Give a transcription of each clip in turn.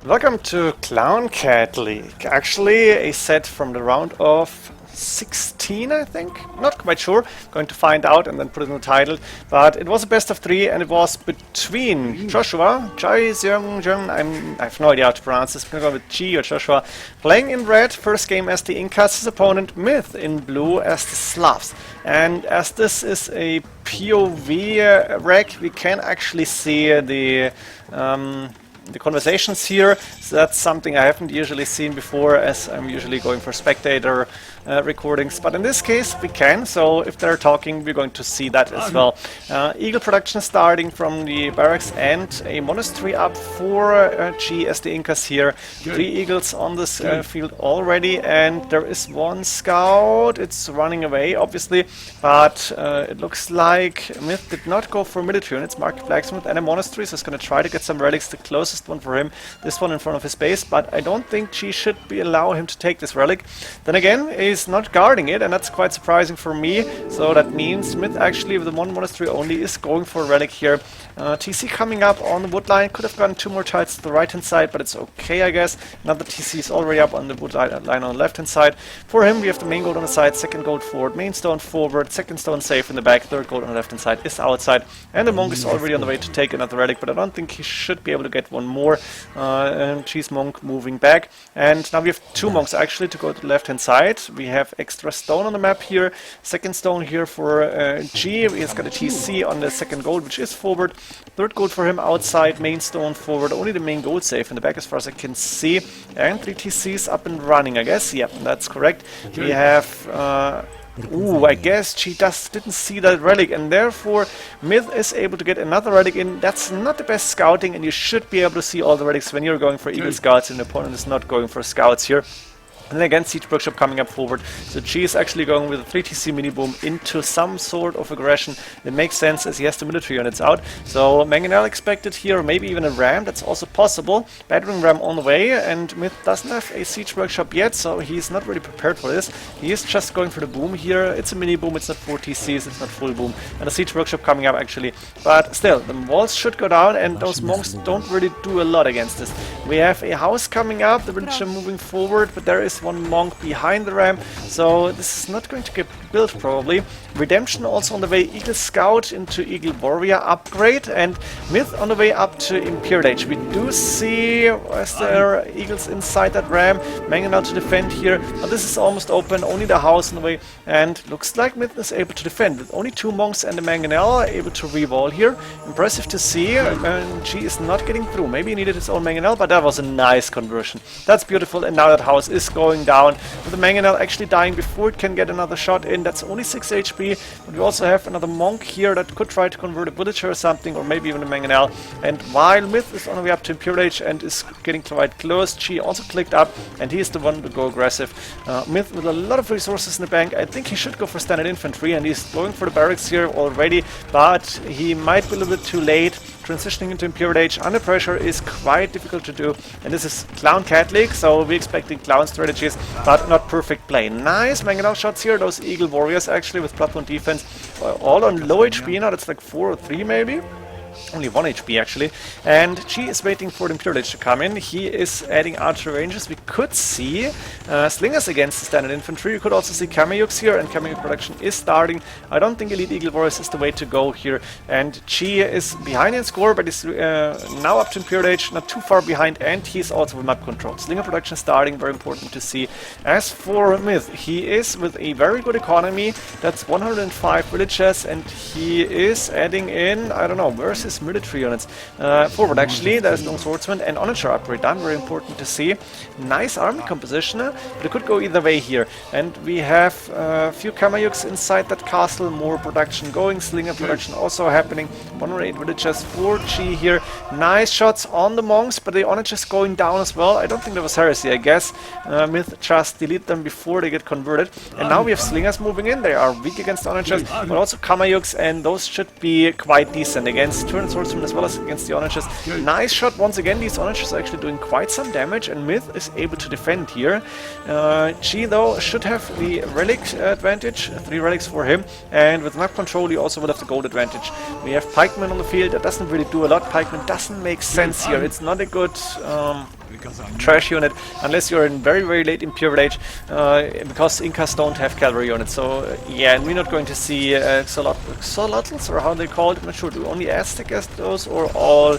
Welcome to ClownCatLeague. Actually, a set from the round of 16, I think. Not quite sure. Going to find out and then put it in the title. But it was a best of 3, and it was between Joshua, Gyeseongyeon, I have no idea how to pronounce this. I'm going to go with G or Joshua. Playing in red, first game as the Incas, his opponent Myth in blue as the Slavs. And as this is a POV rec, we can actually see the conversations here, so that's something I haven't usually seen before, as I'm usually going for spectator recordings, but in this case we can, so if they're talking we're going to see that as well. Eagle production starting from the barracks and a monastery up for G as the Incas here. 3 eagles on this field already, and there is 1 scout. It's running away obviously, but it looks like Myth did not go for military units. Market blacksmith and a monastery, so it's going to try to get some relics. The closest one for him, this one in front of his base, but I don't think G should allow him to take this relic. Then again, he's not guarding it, and that's quite surprising for me. So that means Smith actually with the 1 monastery only is going for a relic here. TC coming up on the wood line, could have gotten 2 more tiles to the right hand side, but it's okay I guess. Another TC is already up on the wood line on the left hand side. For him we have the main gold on the side, second gold forward, main stone forward, second stone safe in the back, third gold on the left hand side is outside, and the monk is already on the way to take another relic, but I don't think he should be able to get one more. Cheese monk moving back, and now we have 2 monks actually to go to the left hand side. We have extra stone on the map here, second stone here for G. He's got a TC on the second gold, which is forward, third gold for him outside, main stone forward, only the main gold safe in the back as far as I can see, and 3 TCs up and running I guess. Yep, that's correct. We have ooh, I guess she didn't see that relic, and therefore Myth is able to get another relic in. That's not the best scouting, and you should be able to see all the relics when you're going for Eagle Scouts and the opponent is not going for Scouts here. And then again, Siege Workshop coming up forward. So G is actually going with a 3TC mini boom into some sort of aggression. It makes sense as he has the military units out. So Mangonel expected here, or maybe even a ram, that's also possible. Battering ram on the way, and Myth doesn't have a Siege Workshop yet, so he's not really prepared for this. He is just going for the boom here. It's a mini boom, it's not 4 TCs, it's not full boom. And a Siege Workshop coming up actually. But still, the walls should go down, and those monks don't really do a lot against this. We have a house coming up, the villager moving forward, but there is 1 monk behind the ram, so this is not going to get built probably. Redemption also on the way, Eagle Scout into Eagle Warrior upgrade, and Myth on the way up to Imperial Age. We do see as there are eagles inside that ram, Mangonel to defend here, but this is almost open, only the house on the way, and looks like Myth is able to defend with only 2 monks and the Mangonel able to re-wall here. Impressive to see, and G is not getting through. Maybe he needed his own Mangonel, but that was a nice conversion. That's beautiful, and now that house is going down, with the Mangonel actually dying before it can get another shot in. That's only 6 HP, but we also have another monk here that could try to convert a villager or something, or maybe even a Mangonel. And while Myth is on the way up to Imperial Age and is getting quite close, G also clicked up, and he is the one to go aggressive. Myth with a lot of resources in the bank. I think he should go for standard infantry, and he's going for the barracks here already, but he might be a little bit too late. Transitioning into Imperial Age under pressure is quite difficult to do, and this is ClownCatLeague, so we're expecting clown strategies, but not perfect play. Nice Mangonel shots here, those Eagle Warriors actually with +1 defense, all on low HP now. That's like 4 or 3 maybe. Only 1 HP actually, and G is waiting for the Imperial Age to come in. He is adding archer ranges. We could see slingers against the standard infantry. You could also see Kameyuks here, and Kameyuk production is starting. I don't think Elite Eagle Warriors is the way to go here, and G is behind in score, but is now up to Imperial Age, not too far behind, and he's also with map control. Slinger production starting, very important to see. As for Myth, he is with a very good economy. That's 105 villages, and he is adding in, I don't know, where's his military units? Forward actually, there's no swordsman and onager upgrade done, very important to see. Nice army composition, but it could go either way here. And we have a few Kameyuks inside that castle, more production going, slinger production also happening. 108 villages for G here. Nice shots on the monks, but the onagers going down as well. I don't think that was heresy, I guess. Myth just delete them before they get converted. And now we have slingers moving in. They are weak against onagers, but also Kameyuks, and those should be quite decent against turn swordsman as well as against the onagers. Nice shot once again. These onagers are actually doing quite some damage, and Myth is able to defend here. G though should have the relic advantage, 3 relics for him, and with map control he also will have the gold advantage. We have pikemen on the field. That doesn't really do a lot. Pikemen doesn't make sense here. It's not a good trash unit unless you're in very late Imperial Age, because Incas don't have cavalry units. So yeah, and we're not going to see Xolotls, or how they call it. I'm not sure. Do only Aztec get those, or all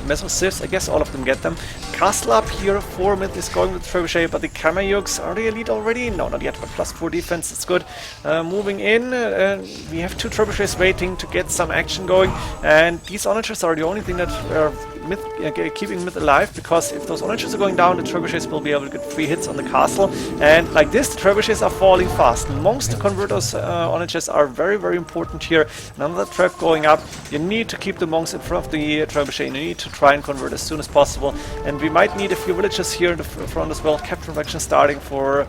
Mesosiths? I guess all of them get them. Castle up here, 4 myth is going with Trebuchet, but the Kameyuks, are they elite already? No, not yet, but +4 defense, it's good. Moving in, we have 2 Trebuchets waiting to get some action going, and these Onagers are the only thing that are keeping myth alive, because if those Onagers are going down, the Trebuchets will be able to get 3 hits on the castle, and like this, the Trebuchets are falling fast. Monks to convert those Onagers are very important here. Another trap going up. You need to keep the monks in front of the Trebuchet, you need to try and convert as soon as possible, and we might need a few villages here in the front as well. Captain faction starting for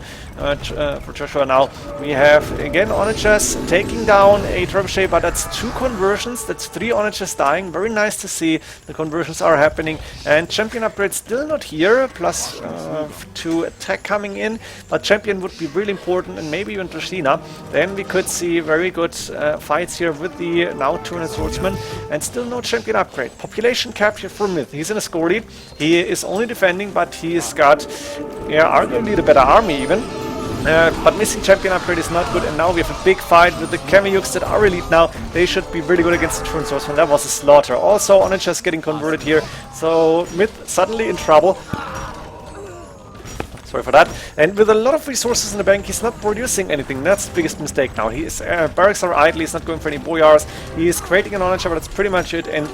Joshua now. We have again Onagers taking down a Trebuchet, but that's 2 conversions, that's 3 Onagers dying. Very nice to see the conversions are happening, and champion upgrade still not here, +2 attack coming in, but champion would be really important, and maybe even Trishina. Then we could see very good fights here with the now 200 swordsmen, and still no champion upgrade. Population cap here for Myth. He's in a score lead. He is only defending, but he's got, arguably the better army even. But missing champion upgrade is not good, and now we have a big fight with the Kameyuks that are elite now. They should be really good against the Truant Swordsman. That was a slaughter. Also, Onagers getting converted here, so Myth suddenly in trouble. Sorry for that. And with a lot of resources in the bank, he's not producing anything. That's the biggest mistake now. His barracks are idle, he's not going for any boyars. He is creating an Onager, but that's pretty much it. And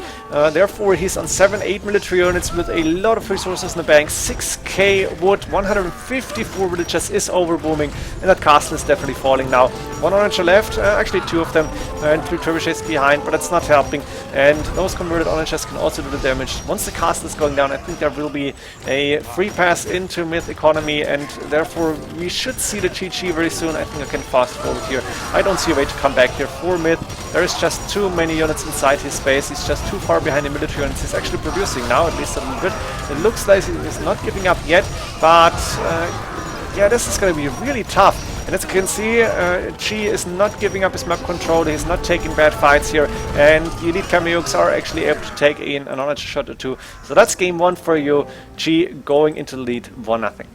therefore, he's on 7-8 military units with a lot of resources in the bank. 6k wood, 154 villagers is overbooming, and that castle is definitely falling now. 1 Onager left, actually 2 of them, and 3 trebuchets behind, but that's not helping. And those converted Onagers can also do the damage. Once the castle is going down, I think there will be a free pass into Myth economy, and therefore we should see the GG very soon. I think I can fast forward here. I don't see a way to come back here for Myth. There is just too many units inside his base. He's just too far behind the military units. He's actually producing now, at least a little bit. It looks like he's not giving up yet, but yeah, this is going to be really tough. And as you can see, Chi is not giving up his map control, he's not taking bad fights here, and the elite Kameyuks are actually able to take in an Onager shot or 2. So that's game 1 for you. Chi going into the lead 1-0.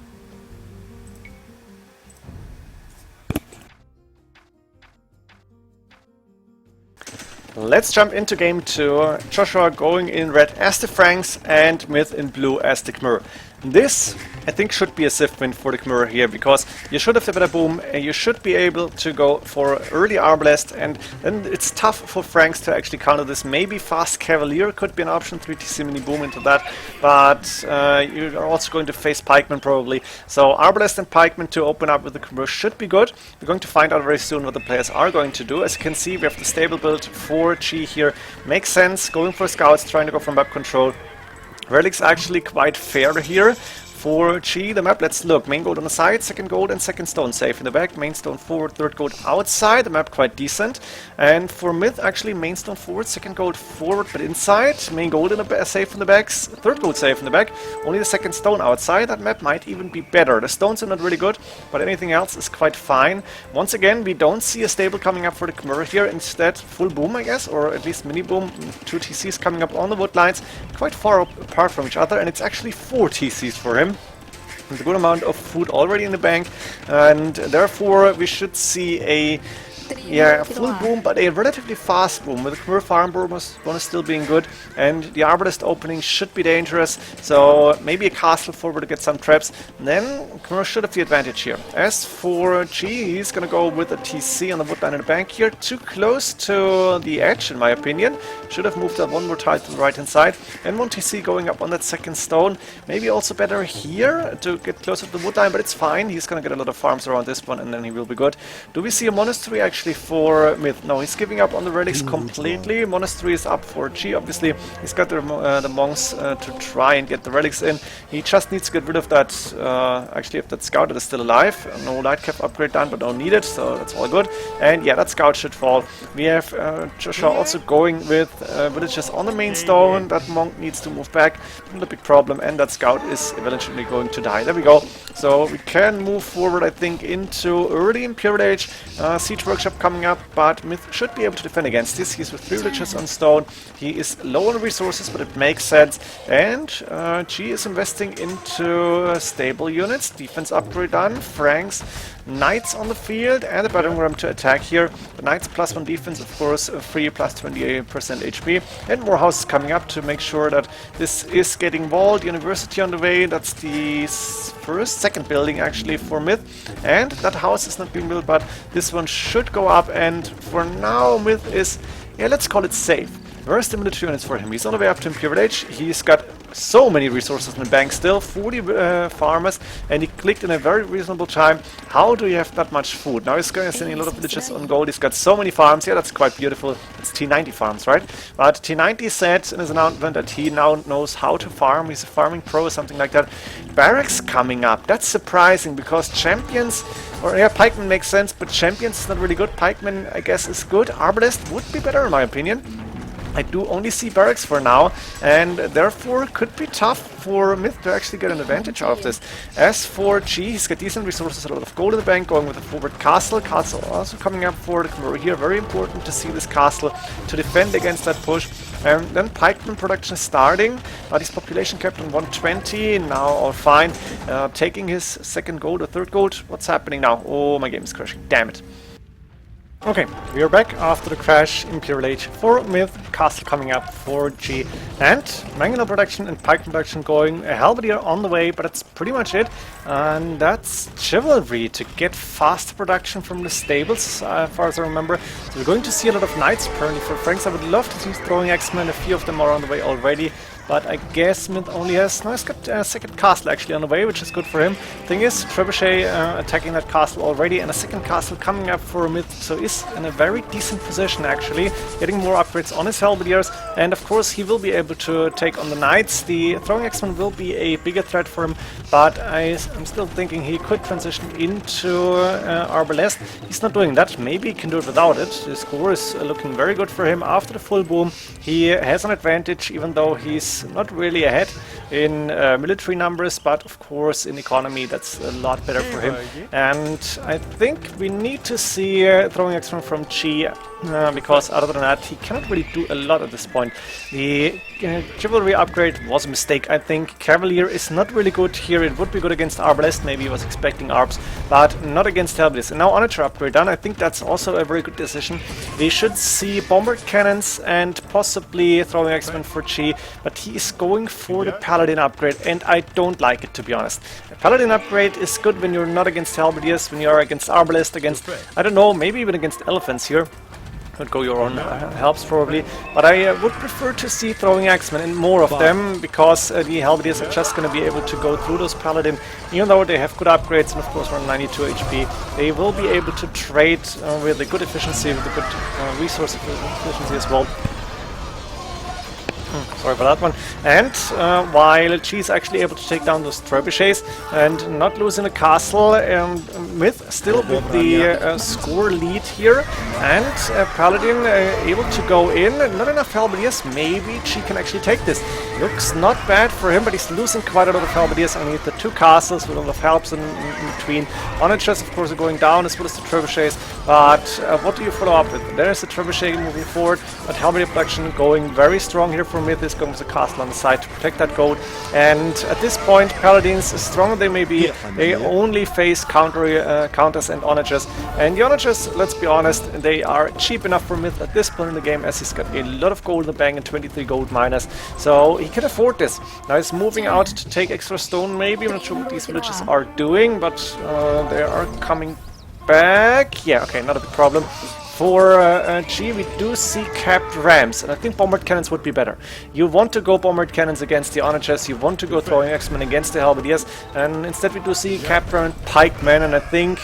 Let's jump into game 2. Joshua going in red as the Franks and Myth in blue as the Khmer. This, I think, should be a Sith win for the Khmer here, because you should have the better boom, and you should be able to go for early Arbalest, and then it's tough for Franks to actually counter this. Maybe Fast Cavalier could be an option, 3TC mini boom into that, but you're also going to face Pikemen probably. So Arbalest and Pikemen to open up with the Khmer should be good. We're going to find out very soon what the players are going to do. As you can see, we have the stable build for Chi here. Makes sense, going for scouts, trying to go for map control. Relic's actually quite fair here for Chi. The map, let's look. Main gold on the side, second gold and second stone safe in the back. Main stone forward, third gold outside. The map quite decent. And for Myth, actually main stone forward, second gold forward but inside. Main gold in the safe in the back, third gold safe in the back. Only the second stone outside. That map might even be better. The stones are not really good, but anything else is quite fine. Once again, we don't see a stable coming up for the Khmer here. Instead, full boom, I guess, or at least mini boom. 2 TCs coming up on the wood lines, quite far apart from each other, and it's actually 4 TCs for him. With a good amount of food already in the bank, and therefore we should see a full boom, but a relatively fast boom, with the Khmer farm bonus still being good, and the Arbalest opening should be dangerous, so maybe a castle forward to get some traps. And then Khmer should have the advantage here. As for Chi, he's gonna go with a TC on the woodline in the bank here, too close to the edge in my opinion. Should have moved that 1 more tile to the right hand side, and 1 TC going up on that second stone. Maybe also better here to get closer to the woodline, but it's fine. He's gonna get a lot of farms around this one, and then he will be good. Do we see a monastery actually for Myth? No, he's giving up on the relics completely. Monastery is up for Chi, obviously. He's got the monks to try and get the relics in. He just needs to get rid of that, actually, if that scout is still alive. No light cap upgrade done, but don't need it, so that's all good. And yeah, that scout should fall. We have Joshua also going with villagers on the main stone. That monk needs to move back. Not a big problem, and that scout is eventually going to die. There we go. So we can move forward, I think, into early Imperial Age. Siege Workshop bishop coming up, but Myth should be able to defend against this. He's with 3 villages on stone. He is low on resources, but it makes sense. And G is investing into stable units. Defense upgrade done. Franks, knights on the field, and the battering ram to attack here. The knights +1 defense, of course, free +28% HP. And more houses coming up to make sure that this is getting walled. University on the way. That's the second building actually for Myth. And that house is not being built, but this one should go up. And for now, Myth is, yeah, let's call it safe. Where's the military units for him? He's on the way up to Imperial Age. He's got so many resources in the bank still, 40 farmers, and he clicked in a very reasonable time. How do you have that much food? Now he's going to send a lot of villages on gold. He's got so many farms. Yeah, that's quite beautiful. It's T90 farms, right? But T90 said in his announcement that he now knows how to farm. He's a farming pro or something like that. Barracks coming up. That's surprising because champions, or yeah, pikemen makes sense, but champions is not really good. Pikemen, I guess, is good. Arbalest would be better in my opinion. I do only see barracks for now, and therefore could be tough for Myth to actually get an advantage out of this. As for G, he's got decent resources, a lot of gold in the bank, going with a forward castle. Castle also coming up for the Conqueror here. Very important to see this castle to defend against that push. And then pikeman production is starting, but his population kept on 120. Now all fine. Taking his second gold or third gold. What's happening now? Oh, my game is crashing. Damn it. Okay, we are back after the crash. Imperial Age for Myth, castle coming up for G, and Mangonel production and pike production going. A halberdier on the way, but that's pretty much it. And that's chivalry to get fast production from the stables, as far as I remember. So we're going to see a lot of knights apparently for Franks. I would love to see throwing X-Men. A few of them are on the way already. But I guess Myth only has... No, he's got a second castle actually on the way, which is good for him. Thing is, Trebuchet attacking that castle already, and a second castle coming up for Myth, so is in a very decent position actually, getting more upgrades on his halberdiers, and of course he will be able to take on the knights. The throwing X-Men will be a bigger threat for him, but I'm still thinking he could transition into Arbalest. He's not doing that. Maybe he can do it without it. The score is looking very good for him after the full boom. He has an advantage, even though he's not really ahead in military numbers, but of course in economy that's a lot better for him. And I think we need to see throwing X-Men from Chi, because other than that he cannot really do a lot at this point. The chivalry upgrade was a mistake, I think. Cavalier is not really good here. It would be good against Arbalest, maybe he was expecting Arbs, but not against Halberdiers. And now Onager upgrade done. I think that's also a very good decision. We should see bombard cannons and possibly throwing X-Men for Chi, but he is going for the Paladin upgrade, and I don't like it, to be honest. A Paladin upgrade is good when you're not against Halberdiers, when you're against Arbalest, against, I don't know, maybe even against elephants here. Could go your own helps probably, but I would prefer to see throwing X-Men and more of them, because the Halberdiers are just going to be able to go through those Paladin, even though they have good upgrades and of course run 92 HP. They will be able to trade with a good efficiency, with a good resource efficiency as well. Sorry for that one. And while she's actually able to take down those trebuchets and not losing a castle, Myth still with the score lead here, and Paladin able to go in. Not enough halberdiers. Maybe she can actually take this. Looks not bad for him, but he's losing quite a lot of halberdiers underneath the two castles with a lot of helps in between. Onagers, of course, are going down as well as the trebuchets. But what do you follow up with? There's the trebuchet moving forward, but halberdier production going very strong here for Myth. Is going with the castle on the side to protect that gold. And at this point, Paladins, as strong as they may be, they only face counters and onagers. And the onagers, let's be honest, they are cheap enough for Myth at this point in the game, as he's got a lot of gold in the bank and 23 gold minus. So he can afford this. Now he's moving out to take extra stone, maybe. I'm not sure what these villages are doing, but they are coming back. Yeah, okay, not a big problem. For G, we do see capped rams, and I think bombard cannons would be better. You want to go bombard cannons against the onagers, you want to go throwing X-Men against the halberdiers, and instead we do see capped ram and pikemen, and I think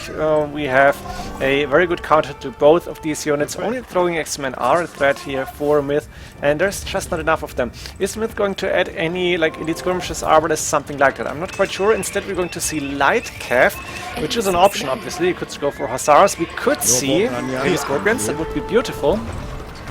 we have a very good counter to both of these units. Only throwing X-Men are a threat here for Myth, and there's just not enough of them. Is Myth going to add any, like, elite skirmishers, arbalists, something like that? I'm not quite sure. Instead we're going to see light cav, which is an option, obviously. You could go for hussars. We could see elite scorpions. That would be beautiful.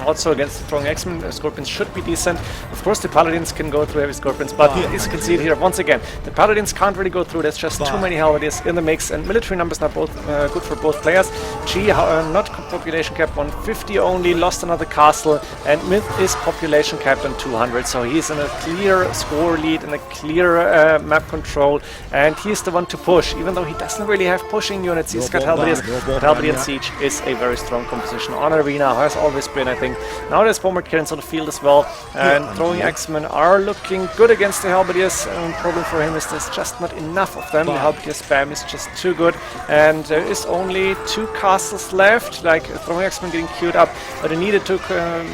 Also against the throwing X-Men, Scorpions should be decent. Of course the Paladins can go through heavy Scorpions, but as you can see it here, once again, the Paladins can't really go through. There's just too many Halberdiers in the mix, and military numbers not both good for both players. G not population cap 150 only, lost another castle, and Myth is population capped on 200, so he's in a clear score lead and a clear map control, and he's the one to push, even though he doesn't really have pushing units. He's got Halberdiers, but Halberdier Siege is a very strong composition on Arena, has always been, I think. Now there's Bomber Cannons on the field as well, and throwing X-Men are looking good against the Halberdiers. Problem for him is there's just not enough of them. The Halberdier spam is just too good, and there is only 2 castles left, like throwing X-Men getting queued up, but they needed to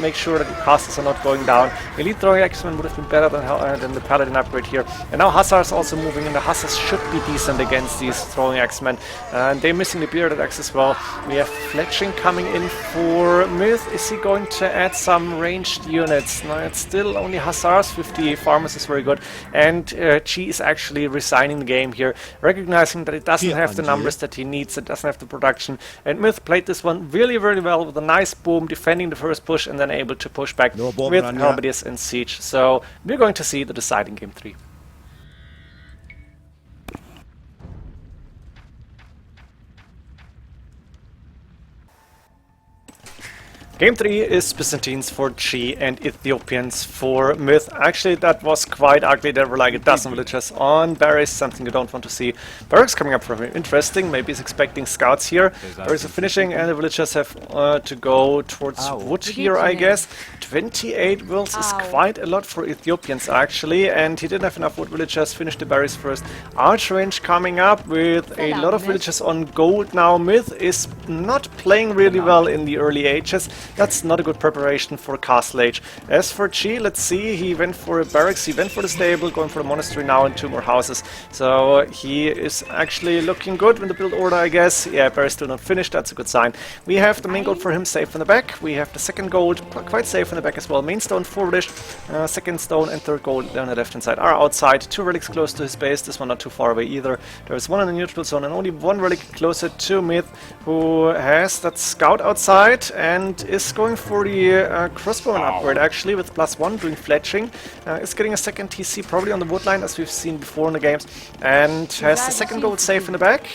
make sure that the castles are not going down. Elite throwing X-Men would have been better than the Paladin upgrade here. And now Hussars also moving in. The Hussars should be decent against these throwing X-Men, and they're missing the Bearded Axe as well. We have Fletching coming in for Myth. Is he going to add some ranged units? No, it's still only Hussars. 50 farmers is very good, and G is actually resigning the game here, recognizing that it doesn't have the numbers that he needs, it doesn't have the production, and Myth played this one really, really well with a nice boom, defending the first push and then able to push back with Halberdiers and Siege. So we're going to see the deciding game 3. Game 3 is Byzantines for G and Ethiopians for Myth. Actually, that was quite ugly. There were like a dozen villagers on Barracks, something you don't want to see. Barracks coming up for him. Interesting. Maybe he's expecting scouts here. Barracks are finishing, and the villagers have to go towards wood here, I guess. 28 wills is quite a lot for Ethiopians, actually, and he didn't have enough wood villagers. Finished the Barracks first. Arch range coming up with a lot of villagers on gold now. Myth is not playing really well in the early ages. That's not a good preparation for Castle Age. As for G, let's see, he went for a barracks, he went for the stable, going for the monastery now and 2 more houses. So he is actually looking good in the build order, I guess. Yeah, barracks still not finished, that's a good sign. We have the main gold for him safe in the back. We have the second gold quite safe in the back as well. Main stone forwardish, second stone and third gold down the left hand side are outside. 2 relics close to his base, this one not too far away either. There is 1 in the neutral zone and only 1 relic closer to Myth, who has that scout outside and is going for the crossbowman upgrade, actually, with +1 doing fletching. Is getting a second TC probably on the wood line, as we've seen before in the games, and has the second gold safe in the back.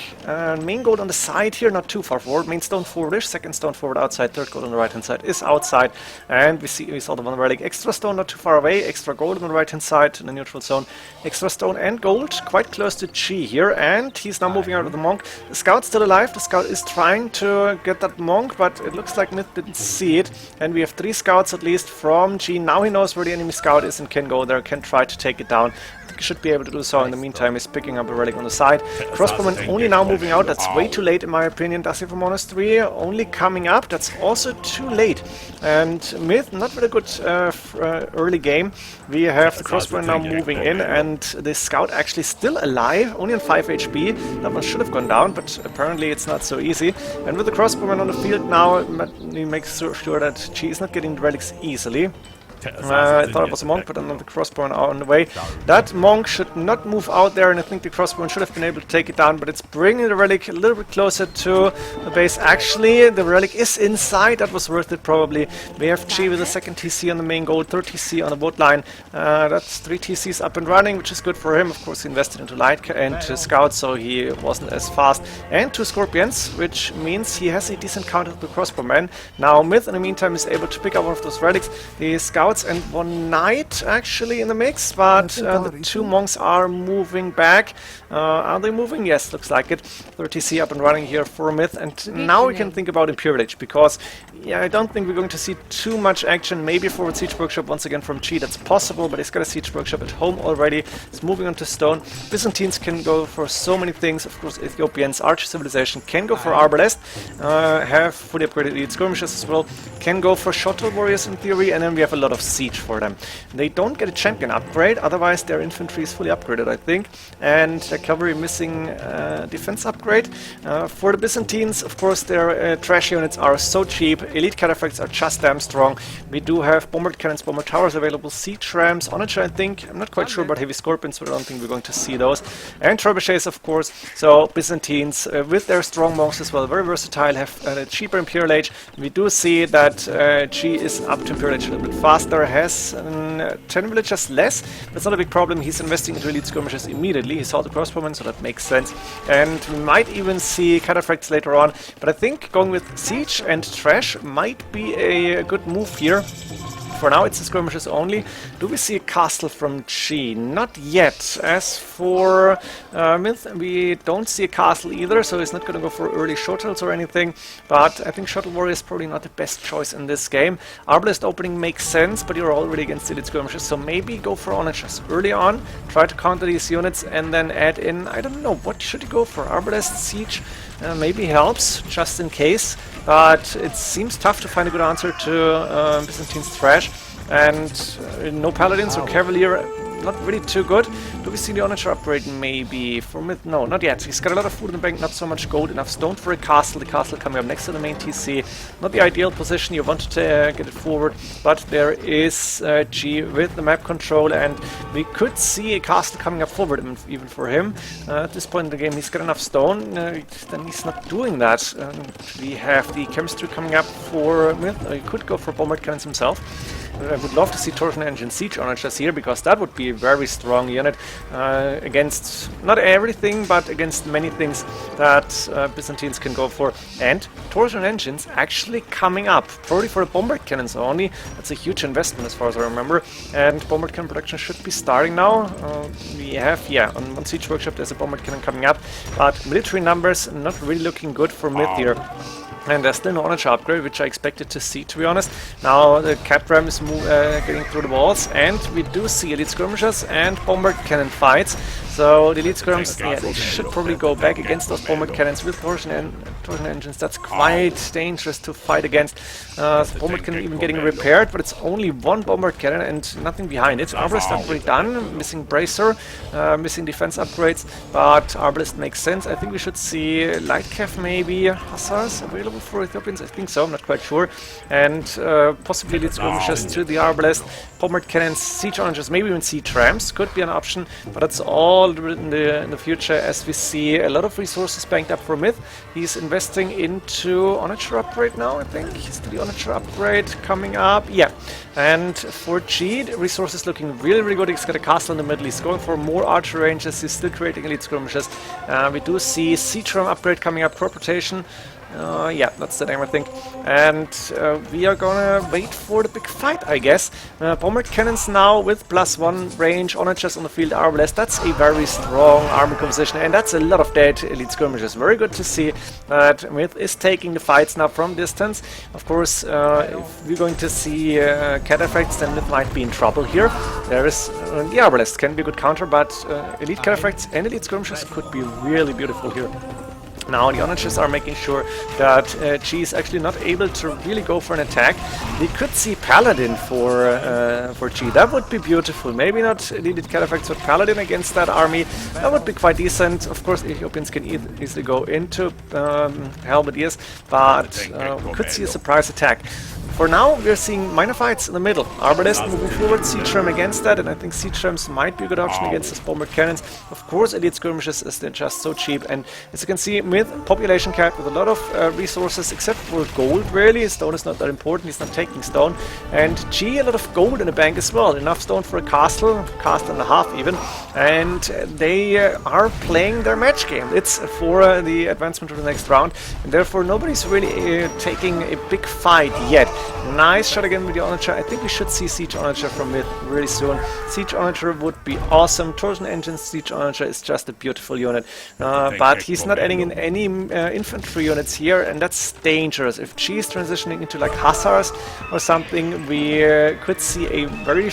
Main gold on the side here, not too far forward. Main stone forwardish, second stone forward outside, third gold on the right hand side is outside, and we saw the one relic. Extra stone not too far away, extra gold on the right hand side in the neutral zone, extra stone and gold quite close to G here, and he's now moving out with the monk. The scout's still alive. The scout is trying to get that monk, but it looks like Myth didn't see it, and we have 3 scouts at least from G. Now he knows where the enemy scout is and can go there, can try to take it down. I think he should be able to do so. In the meantime, he's picking up a relic on the side. Crossbowman only now moving out. That's way too late in my opinion. Does he have a monastery? Only coming up. That's also too late. And Myth, not very good early game. We have the crossbowman now moving in, and the scout actually still alive, only on 5 HP. That one should have gone down, but apparently it's not so easy. And with the crossbowman on the field now, he makes sure that G is not getting the relics easily. I thought it was a monk, but another crossbowman on the way. That monk should not move out there, and I think the crossbowman should have been able to take it down, but it's bringing the relic a little bit closer to the base. Actually, the relic is inside. That was worth it, probably. We have G with the second TC on the main goal, third TC on the wood line. That's 3 TCs up and running, which is good for him. Of course, he invested into light and scouts, so he wasn't as fast. And 2 scorpions, which means he has a decent counter to the crossbowman. Now, Myth, in the meantime, is able to pick up one of those relics. The scouts and 1 knight actually in the mix, but the 2 monks are moving back. Are they moving? Yes, looks like it. 30C up and running here for Myth, and now we can think about Imperial Age, because yeah, I don't think we're going to see too much action. Maybe forward Siege Workshop once again from G, that's possible, but he's got a Siege Workshop at home already. He's moving on to stone. Byzantines can go for so many things. Of course, Ethiopians, Archer Civilization can go for Arbalest, have fully upgraded elite skirmishers as well, can go for Shuttle Warriors in theory, and then we have a lot of siege for them. They don't get a champion upgrade, otherwise their infantry is fully upgraded, I think, and their cavalry missing defense upgrade. For the Byzantines, of course, their trash units are so cheap. Elite cataphracts are just damn strong. We do have bombard cannons, bomber towers available, siege rams, onager, I think. I'm not quite sure about heavy scorpions, but I don't think we're going to see those. And trebuchets, of course. So Byzantines, with their strong monks as well, very versatile, have a cheaper Imperial Age. We do see that G is up to Imperial Age a little bit faster, has 10 villagers less. That's not a big problem. He's investing into elite skirmishes immediately. He saw the crossbowmen, so that makes sense. And we might even see cataphracts later on. But I think going with siege and trash might be a good move here. For now, it's the skirmishes only. Do we see a castle from G? Not yet. As for Myth, we don't see a castle either, so he's not going to go for early shuttles or anything. But I think Shuttle Warrior is probably not the best choice in this game. Arbalest opening makes sense, but you're already against elite skirmishes, so maybe go for onagers early on. Try to counter these units and then add in, I don't know, what should you go for? Arbalest, siege? Maybe helps, just in case, but it seems tough to find a good answer to Byzantine's trash, and no paladins or cavalier, not really too good. Do we see the onager upgrade maybe for Myth? No, not yet. He's got a lot of food in the bank, not so much gold, enough stone for a castle. The castle coming up next to the main TC. Not the ideal position, you want to get it forward, but there is G with the map control, and we could see a castle coming up forward even for him. At this point in the game, he's got enough stone, then he's not doing that. We have the chemistry coming up for Myth. He could go for bombard cannons himself. I would love to see torsion engine siege onagers here, because that would be a very strong unit against not everything, but against many things that Byzantines can go for. And torsion engines actually coming up, probably for the bombard cannons only. That's a huge investment as far as I remember. And bombard cannon production should be starting now. We have, yeah, on Siege Workshop there's a bombard cannon coming up, but military numbers not really looking good for Myth here. And there's still no onager upgrade, which I expected to see, to be honest. Now the cat ram is getting through the walls, and we do see elite skirmishers and bombard cannon fights. So the elite skirmishers, yeah, they should probably go back against those bombard cannons with torsion engines. That's quite dangerous to fight against. Bombard cannon even getting repaired, but it's only one bombard cannon and nothing behind it. Arbalest upgrade done, missing bracer, missing defense upgrades, but Arbalest makes sense. I think we should see light cav, maybe hussars available for Ethiopians. I think so, I'm not quite sure. And possibly elite skirmishers to the Arbalest, bombard cannons, siege onagers, maybe even siege rams could be an option, but that's all in the future, as we see a lot of resources banked up for Myth. He's investing into onager upgrade now, I think. Is the onager upgrade coming up? Yeah. And for G, the resources looking really, really good. He's got a castle in the middle. He's going for more archer ranges. He's still creating elite skirmishes. We do see siege ram upgrade coming up, crop rotation. Yeah, that's the name, I think. And we are gonna wait for the big fight, I guess. Bombard cannons now with +1 range, onagers on the field, Arbalest. That's a very strong army composition, and that's a lot of dead elite skirmishes. Very good to see that Myth is taking the fights now from distance. Of course, if we're going to see cataphracts, then Myth might be in trouble here. There is the Arbalest can be a good counter, but elite cataphracts and elite skirmishes could be really beautiful here. Now the onagers are making sure that G is actually not able to really go for an attack. We could see Paladin for G. That would be beautiful. Maybe not elite cataphracts, but Paladin against that army. That would be quite decent. Of course, Ethiopians can easily go into halberdiers, but we could see a surprise attack. For now, we're seeing minor fights in the middle. Arbalest moving forward, siege ram against that, and I think siege rams might be a good option against these bombard cannons. Of course, elite skirmishes is they're just so cheap, and as you can see, Myth, population cap with a lot of resources, except for gold, really. Stone is not that important, he's not taking stone. And G, a lot of gold in the bank as well. Enough stone for a castle and a half even. And they are playing their match game. It's for the advancement to the next round, and therefore nobody's really taking a big fight yet. Nice shot again with the onager. I think we should see siege onager from Myth really soon. Siege onager would be awesome. Torsion engine siege onager is just a beautiful unit, but he's not adding in any infantry units here, and that's dangerous. If G is transitioning into like hussars or something, we could see a very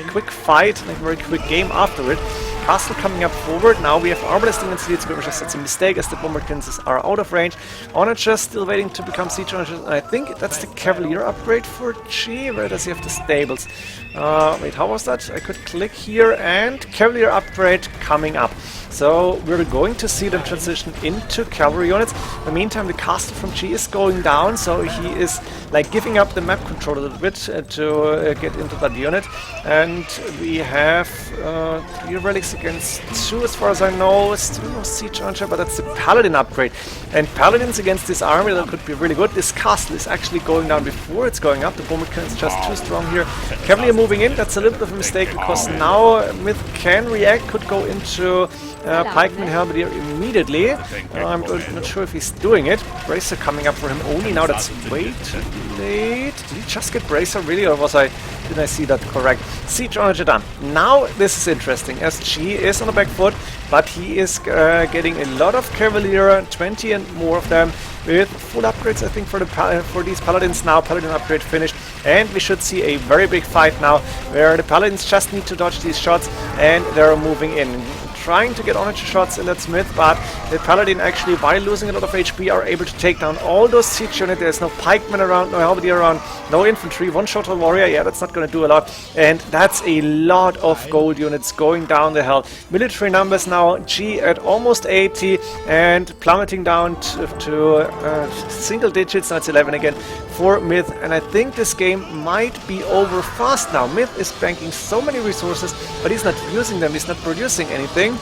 quick fight and a very quick game after it. Castle coming up forward. Now we have Arbalesting and Elite Skirmishers. That's a mistake as the Bombardiers are out of range. Onagers still waiting to become Siege Onagers. I think that's the Cavalier upgrade for G. Where does he have the stables? Wait, how was that? I could click here and Cavalier upgrade coming up. So we're going to see them transition into cavalry units. In the meantime, the castle from G is going down, so he is like giving up the map control a little bit to get into that unit. And we have 3 relics against 2 as far as I know. Still no siege archer, but that's the paladin upgrade. And paladins against this army, that could be really good. This castle is actually going down before it's going up. The bomber is just too strong here. Cavalier moving in, that's a little bit of a mistake because now Myth can react, could go into Pikeman Halberdier immediately. I'm not sure if he's doing it. Bracer coming up for him only now. That's way too late. Did he just get Bracer really, or did I see that correct? Siege Onager done. Now this is interesting as G is on the back foot, but he is getting a lot of Cavalier, 20 and more of them, with full upgrades I think for these Paladins now. Paladin upgrade finished, and we should see a very big fight now where the Paladins just need to dodge these shots and they're moving in. Trying to get Onager shots in that Smith, but the Paladin actually, while losing a lot of HP, are able to take down all those siege units. There's no pikemen around, no halberdier around, no infantry, one-shot on warrior. Yeah, that's not going to do a lot. And that's a lot of gold units going down the hill. Military numbers now, G at almost 80 and plummeting down to single digits. Now it's 11 again for Myth. And I think this game might be over fast now. Myth is banking so many resources, but he's not using them. He's not producing anything.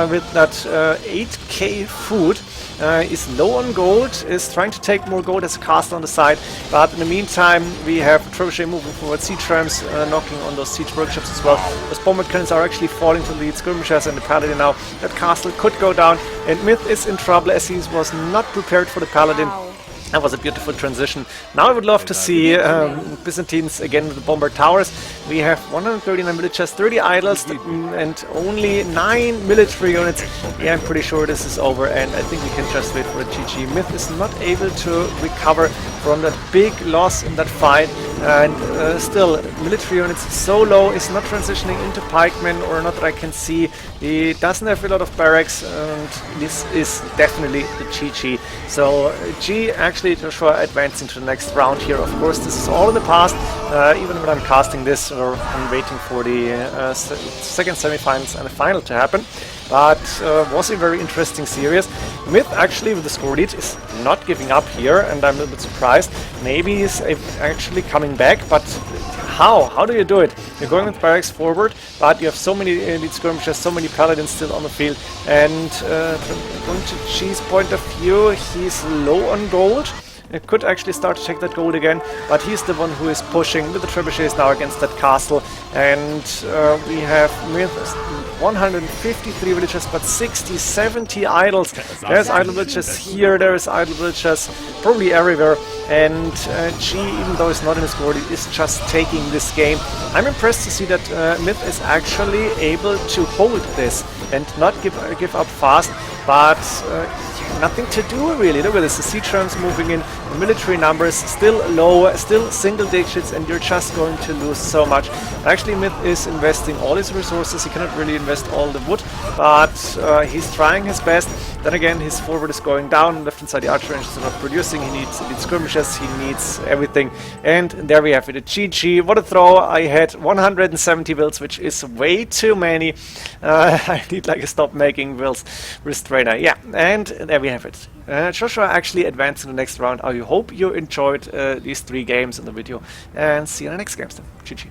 With that 8k food, is low on gold, is trying to take more gold as a castle on the side, but in the meantime we have Trebuchet moving forward, siege rams knocking on those siege workshops as well. Those bombard cannons are actually falling to the lead skirmishers and the paladin now. That castle could go down and Myth is in trouble as he was not prepared for the paladin. That was a beautiful transition. Now I would love to see Byzantines again with the Bombard Towers. We have 139 militias, 30 idols, and only 9 military units. Yeah, I'm pretty sure this is over, and I think we can just wait for a GG. Myth is not able to recover from that big loss in that fight, and still, military units so low, is not transitioning into pikemen, or not that I can see. He doesn't have a lot of barracks, and this is definitely the GG. So G actually Joshua advancing to the next round here. Of course, this is all in the past. Even when I'm casting this, or I'm waiting for the second semi-finals and the final to happen. But was a very interesting series. Myth actually with the score lead is not giving up here, and I'm a little bit surprised. Maybe he's actually coming back, but how? How do you do it? You're going with barracks forward, but you have so many elite skirmishers, so many paladins still on the field, and from going to G's point of view, he's low on gold. It could actually start to take that gold again, but he's the one who is pushing with the trebuchets now against that castle. And we have 153 villagers, but 60, 70 idols. There's idol villagers here, there's idol villagers probably everywhere. And G, even though it's not in his score, is just taking this game. I'm impressed to see that Myth is actually able to hold this and not give up fast, but nothing to do really. Look at this, the siege rams moving in, the military numbers still low, still single digits, and you're just going to lose so much. Actually, Myth is investing all his resources. He cannot really invest all the wood, but he's trying his best. Then again, his forward is going down, left hand side the archer range is not producing, he needs skirmishes, he needs everything. And there we have it, a GG. What a throw. I had 170 builds, which is way too many. I need like a stop making builds restrainer. Yeah, and there we have it. Joshua actually advanced to the next round. I hope you enjoyed these 3 games in the video, and see you in the next games then. GG.